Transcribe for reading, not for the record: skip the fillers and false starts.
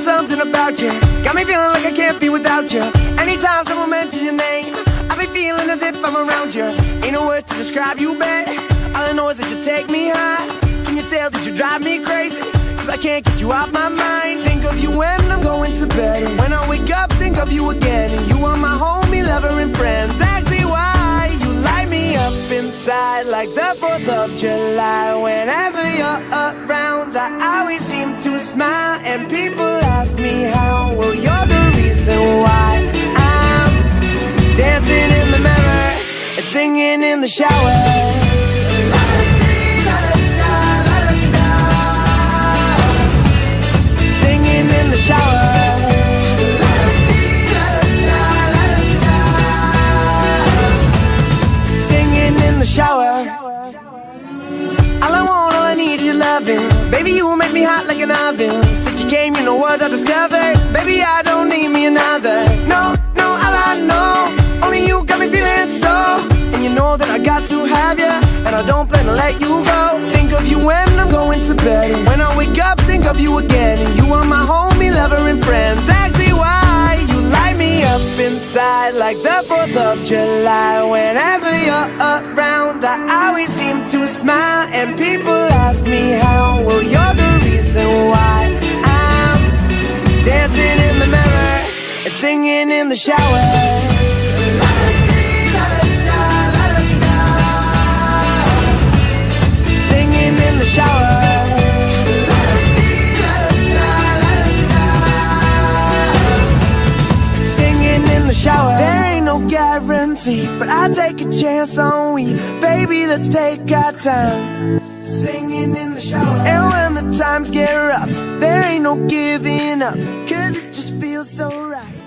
something about you got me feeling like I can't be without you. Anytime someone mentions your name, I be feeling as if I'm around you. Ain't no word to describe you, babe. All I know is that you take me high. Can you tell that you drive me crazy? Cause I can't get you out my mind. Think of you when I'm going to bed, and when I wake up, think of you again. And you are my homie, lover, and friend. Exactly why you light me up inside like the 4th of July. Whenever you're around, I always seem to smile, and people ask me how. Well, you're the reason why I'm dancing in the mirror and singing in the shower. Baby, you make me hot like an oven. Since you came, you know what I discovered. Baby, I don't need me another. No, no, all I know, only you got me feeling so. And you know that I got to have you, and I don't plan to let you go. Think of you when I'm going to bed, and when I wake up, think of you again. And you are my homie, lover, and friend. Exactly why you light me up inside like the 4th of July. Whenever you're around, I always seem to smile, and people ask me how. Well, you're the reason why I'm dancing in the mirror and singing in the shower. Singing in the shower. Singing in the shower. There ain't no guarantee, but I take a chance on we. Baby, let's take our time. Singing in the shower. And when the times get rough, there ain't no giving up, cause it just feels so right.